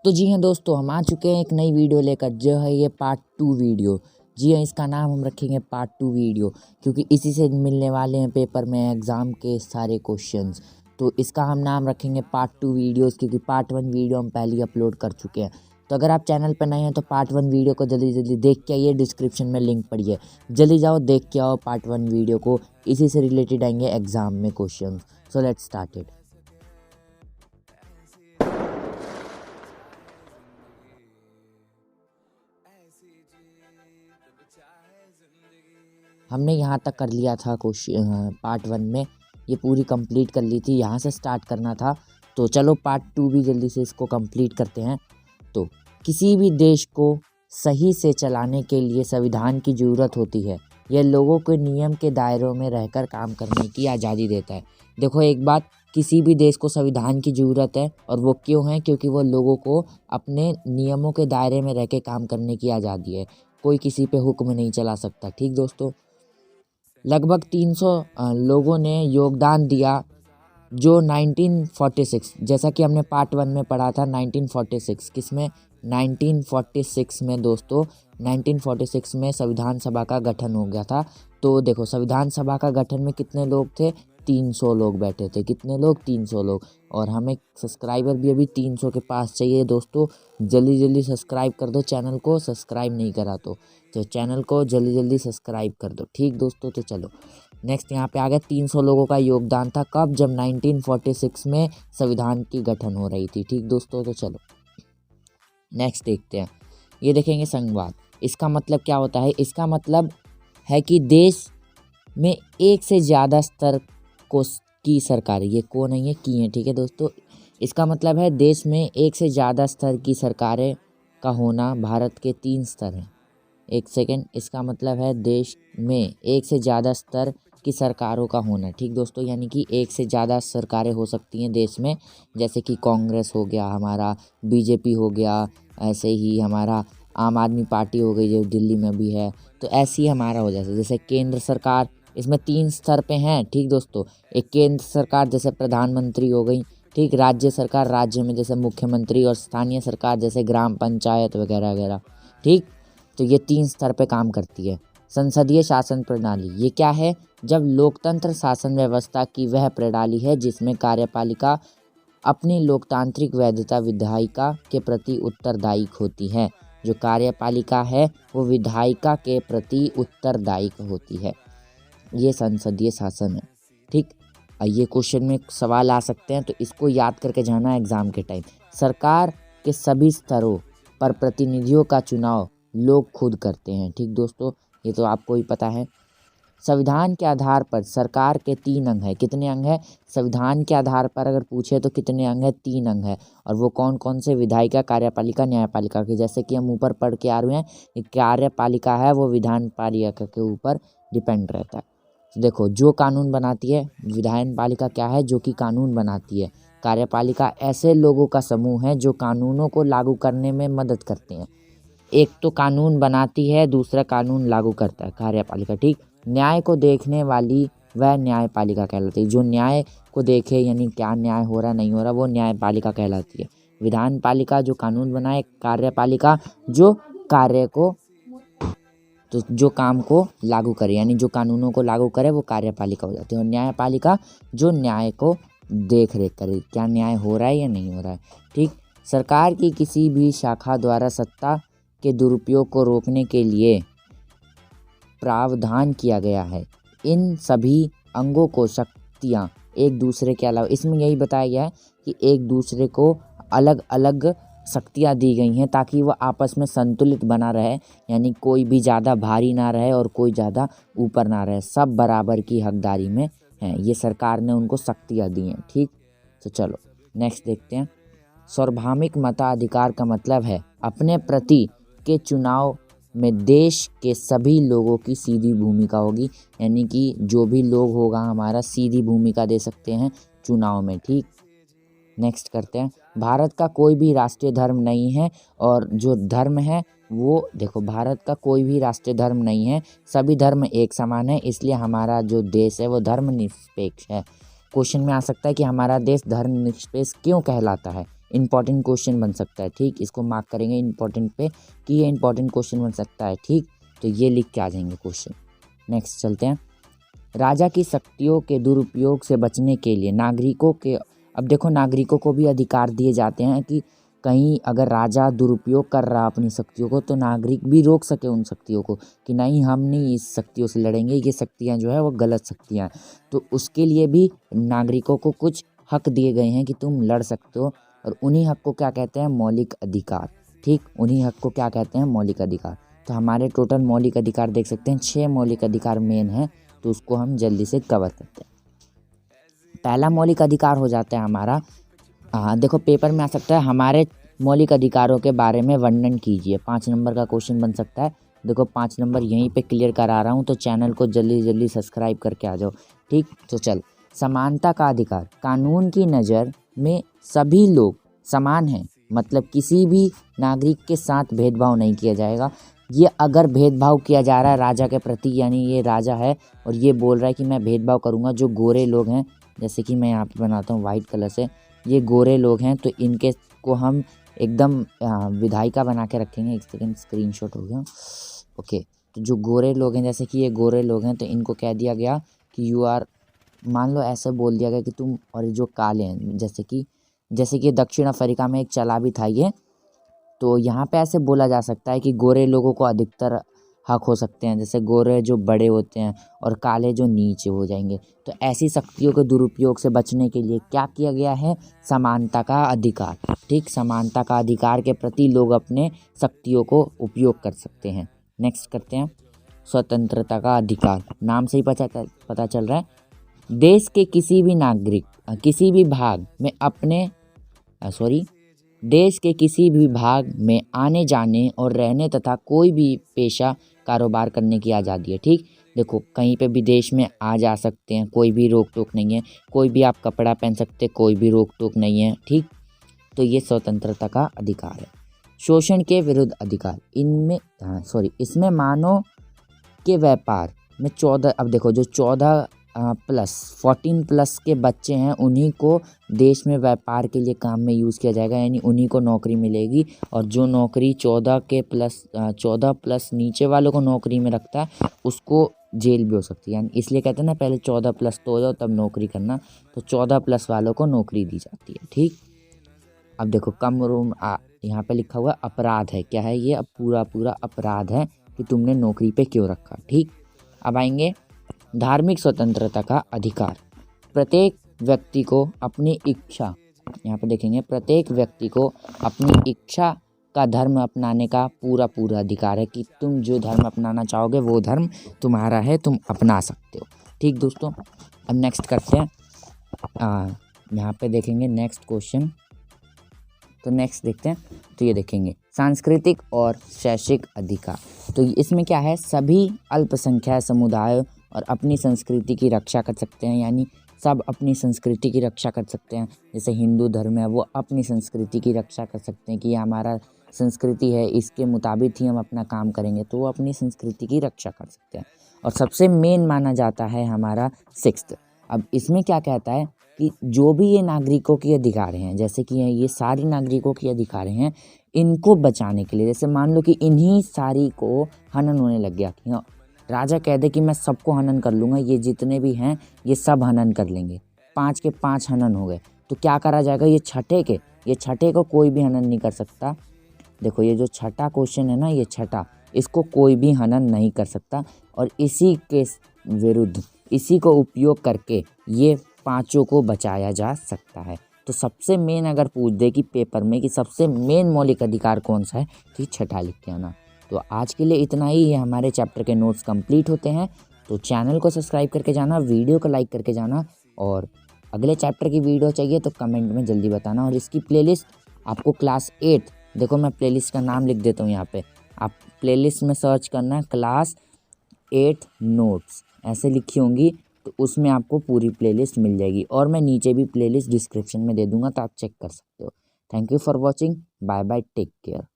तो जी हाँ दोस्तों, हम आ चुके हैं एक नई वीडियो लेकर, जो है ये पार्ट 2 वीडियो। जी हाँ, इसका नाम हम रखेंगे पार्ट 2 वीडियो, क्योंकि इसी से मिलने वाले हैं पेपर में एग्ज़ाम के सारे क्वेश्चंस। तो इसका हम नाम रखेंगे पार्ट 2 वीडियोस, क्योंकि पार्ट 1 वीडियो हम पहले ही अपलोड कर चुके हैं। तो अगर आप चैनल पर नए हैं तो पार्ट 1 वीडियो को जल्दी जल्दी देख के आइए, डिस्क्रिप्शन में लिंक पड़ी है, जल्दी जाओ देख के आओ पार्ट 1 वीडियो को। इसी से रिलेटेड आएंगे एग्ज़ाम में क्वेश्चन। So let's started. हमने यहाँ तक कर लिया था क्वेश्चन पार्ट 1 में, ये पूरी कंप्लीट कर ली थी, यहाँ से स्टार्ट करना था। तो चलो पार्ट 2 भी जल्दी से इसको कंप्लीट करते हैं। तो किसी भी देश को सही से चलाने के लिए संविधान की ज़रूरत होती है। यह लोगों को नियम के दायरों में रहकर काम करने की आज़ादी देता है। देखो एक बात, किसी भी देश को संविधान की ज़रूरत है, और वो क्यों है? क्योंकि वो लोगों को अपने नियमों के दायरे में रह के काम करने की आज़ादी है। कोई किसी पे हुक्म नहीं चला सकता। ठीक दोस्तों, लगभग 300 लोगों ने योगदान दिया जो 1946, जैसा कि हमने पार्ट 1 में पढ़ा था 1946, किसमें? 1946 में दोस्तों, 1946 में संविधान सभा का गठन हो गया था। तो देखो, संविधान सभा का गठन में कितने लोग थे? 300 लोग बैठे थे। कितने लोग? 300 लोग। और हमें सब्सक्राइबर भी अभी 300 के पास चाहिए दोस्तों। जल्दी जल्दी सब्सक्राइब कर दो चैनल को, सब्सक्राइब नहीं करा तो चैनल को जल्दी जल्दी सब्सक्राइब कर दो। ठीक दोस्तों, तो चलो नेक्स्ट यहाँ पे आ गया। 300 लोगों का योगदान था, कब? जब 1946 में संविधान की गठन हो रही थी। ठीक दोस्तों, तो चलो नेक्स्ट देखते हैं। ये देखेंगे संघवाद। इसका मतलब क्या होता है? इसका मतलब है कि देश में एक से ज़्यादा स्तर को की सरकार, ये को नहीं है, की है। ठीक है दोस्तों, इसका मतलब है देश में एक से ज़्यादा स्तर की सरकारें का होना। भारत के 3 स्तर हैं। एक सेकेंड, इसका मतलब है देश में एक से ज़्यादा स्तर की सरकारों का होना। ठीक दोस्तों, यानी कि एक से ज़्यादा सरकारें हो सकती हैं देश में, जैसे कि कांग्रेस हो गया हमारा, बीजेपी हो गया, ऐसे ही हमारा आम आदमी पार्टी हो गई जो दिल्ली में भी है। तो ऐसे ही हमारा हो जाता है। जैसे केंद्र सरकार, इसमें 3 स्तर पे हैं। ठीक दोस्तों, एक केंद्र सरकार जैसे प्रधानमंत्री हो गई, ठीक, राज्य सरकार राज्य में जैसे मुख्यमंत्री, और स्थानीय सरकार जैसे ग्राम पंचायत वगैरह वगैरह। ठीक, तो ये 3 स्तर पे काम करती है। संसदीय शासन प्रणाली, ये क्या है? जब लोकतंत्र शासन व्यवस्था की वह प्रणाली है जिसमें कार्यपालिका अपनी लोकतांत्रिक वैधता विधायिका के प्रति उत्तरदायी होती है। जो कार्यपालिका है वो विधायिका के प्रति उत्तरदायी होती है। ये संसदीय शासन है। ठीक, ये क्वेश्चन में सवाल आ सकते हैं, तो इसको याद करके जाना एग्जाम के टाइम। सरकार के सभी स्तरों पर प्रतिनिधियों का चुनाव लोग खुद करते हैं। ठीक दोस्तों, ये तो आपको ही पता है। संविधान के आधार पर सरकार के 3 अंग हैं। कितने अंग हैं? संविधान के आधार पर अगर पूछे तो कितने अंग हैं? 3 अंग हैं। और वो कौन कौन से? विधायिका, कार्यपालिका, न्यायपालिका के। जैसे कि हम ऊपर पढ़ के आ रहे हैं, कि कार्यपालिका है वो विधान पालिका के ऊपर डिपेंड रहता है। तो देखो, जो कानून बनाती है, विधान पालिका क्या है? जो कि कानून बनाती है। कार्यपालिका ऐसे लोगों का समूह है जो कानूनों को लागू करने में मदद करते हैं। एक तो कानून बनाती है, दूसरा कानून लागू करता है, कार्यपालिका। ठीक, न्याय को देखने वाली वह न्यायपालिका कहलाती है। जो न्याय को देखे, यानी क्या न्याय हो रहा नहीं हो रहा, वो न्यायपालिका कहलाती है। विधान पालिका जो कानून बनाए, कार्यपालिका जो कार्य को, तो जो काम को लागू करे, यानी जो कानूनों को लागू करे, वो कार्यपालिका हो जाती है। और न्यायपालिका जो न्याय को देख रेख करे, क्या न्याय हो रहा है या नहीं हो रहा है। ठीक, सरकार की किसी भी शाखा द्वारा सत्ता के दुरुपयोग को रोकने के लिए प्रावधान किया गया है। इन सभी अंगों को शक्तियाँ एक दूसरे के अलावा, इसमें यही बताया गया है कि एक दूसरे को अलग अलग शक्तियाँ दी गई हैं ताकि वह आपस में संतुलित बना रहे, यानी कोई भी ज़्यादा भारी ना रहे और कोई ज़्यादा ऊपर ना रहे, सब बराबर की हकदारी में हैं। ये सरकार ने उनको शक्तियाँ दी हैं। ठीक, तो चलो नेक्स्ट देखते हैं। सार्वभौमिक मताधिकार का मतलब है अपने प्रति के चुनाव में देश के सभी लोगों की सीधी भूमिका होगी, यानी कि जो भी लोग होगा हमारा सीधी भूमिका दे सकते हैं चुनाव में। ठीक, नेक्स्ट करते हैं। भारत का कोई भी राष्ट्रीय धर्म नहीं है, और जो धर्म है वो, देखो, भारत का कोई भी राष्ट्रीय धर्म नहीं है, सभी धर्म एक समान है, इसलिए हमारा जो देश है वो धर्मनिरपेक्ष है। क्वेश्चन में आ सकता है कि हमारा देश धर्मनिरपेक्ष क्यों कहलाता है? इंपॉर्टेंट क्वेश्चन बन सकता है। ठीक, इसको मार्क करेंगे इंपॉर्टेंट पे कि ये इंपॉर्टेंट क्वेश्चन बन सकता है। ठीक, तो ये लिख के आ जाएंगे क्वेश्चन। नेक्स्ट चलते हैं। राजा की शक्तियों के दुरुपयोग से बचने के लिए नागरिकों के, अब देखो नागरिकों को भी अधिकार दिए जाते हैं कि कहीं अगर राजा दुरुपयोग कर रहा अपनी शक्तियों को तो नागरिक भी रोक सके उन शक्तियों को कि नहीं, हम नहीं इस शक्तियों से लड़ेंगे, ये शक्तियाँ जो है वो गलत शक्तियाँ हैं। तो उसके लिए भी नागरिकों को कुछ हक दिए गए हैं कि तुम लड़ सकते हो, और उन्हीं हक को क्या कहते हैं? मौलिक अधिकार। ठीक, उन्हीं हक को क्या कहते हैं? मौलिक अधिकार। तो हमारे टोटल मौलिक अधिकार देख सकते हैं 6 मौलिक अधिकार मेन है, तो उसको हम जल्दी से कवर करते हैं। पहला मौलिक अधिकार हो जाता है हमारा, देखो पेपर में आ सकता है हमारे मौलिक अधिकारों के बारे में वर्णन कीजिए। 5 नंबर का क्वेश्चन बन सकता है। देखो 5 नंबर यहीं पे क्लियर करा रहा हूँ, तो चैनल को जल्दी जल्दी सब्सक्राइब करके आ जाओ। ठीक, तो चल, समानता का अधिकार। कानून की नज़र में सभी लोग समान हैं, मतलब किसी भी नागरिक के साथ भेदभाव नहीं किया जाएगा। ये अगर भेदभाव किया जा रहा है राजा के प्रति, यानी ये राजा है और ये बोल रहा है कि मैं भेदभाव करूँगा, जो गोरे लोग हैं, जैसे कि मैं यहाँ पे बनाता हूँ वाइट कलर से, ये गोरे लोग हैं, तो इनके को हम एकदम विधायिका बना के रखेंगे। एक सेकेंड, स्क्रीनशॉट हो गया। ओके, तो जो गोरे लोग हैं, जैसे कि ये गोरे लोग हैं, तो इनको कह दिया गया कि यू आर, मान लो ऐसे बोल दिया गया कि तुम, और जो काले हैं, जैसे कि दक्षिण अफ्रीका में एक चला भी था ये, तो यहाँ पे ऐसे बोला जा सकता है कि गोरे लोगों को अधिकतर हक हो सकते हैं, जैसे गोरे जो बड़े होते हैं और काले जो नीचे हो जाएंगे। तो ऐसी शक्तियों के दुरुपयोग से बचने के लिए क्या किया गया है? समानता का अधिकार। ठीक, समानता का अधिकार के प्रति लोग अपने शक्तियों को उपयोग कर सकते हैं। नेक्स्ट करते हैं, स्वतंत्रता का अधिकार। नाम से ही पता चल रहा है, देश के किसी भी नागरिक किसी भी भाग में अपने देश के किसी भी भाग में आने जाने और रहने तथा कोई भी पेशा कारोबार करने की आज़ादी है। ठीक, देखो कहीं पे भी देश में आ जा सकते हैं, कोई भी रोक टोक नहीं है, कोई भी आप कपड़ा पहन सकते, कोई भी रोक टोक नहीं है। ठीक, तो ये स्वतंत्रता का अधिकार है। शोषण के विरुद्ध अधिकार, इसमें मानव के व्यापार में 14, अब देखो जो 14+ के बच्चे हैं उन्हीं को देश में व्यापार के लिए काम में यूज़ किया जाएगा, यानी उन्हीं को नौकरी मिलेगी। और जो नौकरी 14+ नीचे वालों को नौकरी में रखता है उसको जेल भी हो सकती है, यानी इसलिए कहते हैं ना पहले 14+ तो हो जाओ तब नौकरी करना, तो 14+ वालों को नौकरी दी जाती है। ठीक, अब देखो कम रूम यहाँ पे लिखा हुआ अपराध है, क्या है ये? अब पूरा अपराध है कि तुमने नौकरी पे क्यों रखा। ठीक, अब आएंगे धार्मिक स्वतंत्रता का अधिकार। प्रत्येक व्यक्ति को अपनी इच्छा, यहाँ पे देखेंगे, प्रत्येक व्यक्ति को अपनी इच्छा का धर्म अपनाने का पूरा अधिकार है कि तुम जो धर्म अपनाना चाहोगे वो धर्म तुम्हारा है, तुम अपना सकते हो। ठीक दोस्तों, अब नेक्स्ट करते हैं, यहाँ पे देखेंगे नेक्स्ट क्वेश्चन। तो नेक्स्ट देखते हैं, तो ये देखेंगे सांस्कृतिक और शैक्षिक अधिकार। तो इसमें क्या है? सभी अल्पसंख्यक समुदाय और अपनी संस्कृति की रक्षा कर सकते हैं, यानी सब अपनी संस्कृति की रक्षा कर सकते हैं। जैसे हिंदू धर्म है वो अपनी संस्कृति की रक्षा कर सकते हैं कि ये हमारा संस्कृति है, इसके मुताबिक ही हम अपना काम करेंगे, तो वो अपनी संस्कृति की रक्षा कर सकते हैं। और सबसे मेन माना जाता है हमारा 6th। अब इसमें क्या कहता है कि जो भी ये नागरिकों के अधिकार हैं, जैसे कि ये सारी नागरिकों के अधिकार हैं, इनको बचाने के लिए, जैसे मान लो कि इन्हीं सारी को हनन होने लग गया कि राजा कह दे कि मैं सबको हनन कर लूँगा, ये जितने भी हैं ये सब हनन कर लेंगे, 5 के 5 हनन हो गए, तो क्या करा जाएगा? ये छठे को कोई भी हनन नहीं कर सकता। देखो ये जो छठा क्वेश्चन है ना, ये छठा, इसको कोई भी हनन नहीं कर सकता, और इसी के विरुद्ध, इसी को उपयोग करके ये 5 को बचाया जा सकता है। तो सबसे मेन अगर पूछ दे कि पेपर में कि सबसे मेन मौलिक अधिकार कौन सा है, तो ये छठा लिख के आना। तो आज के लिए इतना ही, हमारे चैप्टर के नोट्स कंप्लीट होते हैं। तो चैनल को सब्सक्राइब करके जाना, वीडियो को लाइक करके जाना, और अगले चैप्टर की वीडियो चाहिए तो कमेंट में जल्दी बताना। और इसकी प्लेलिस्ट आपको क्लास 8, देखो मैं प्लेलिस्ट का नाम लिख देता हूँ यहाँ पे, आप प्लेलिस्ट में सर्च करना क्लास 8 नोट्स, ऐसे लिखी होंगी, तो उसमें आपको पूरी प्लेलिस्ट मिल जाएगी। और मैं नीचे भी प्लेलिस्ट डिस्क्रिप्शन में दे दूँगा, तो आप चेक कर सकते हो। Thank you for watching, bye bye, take care.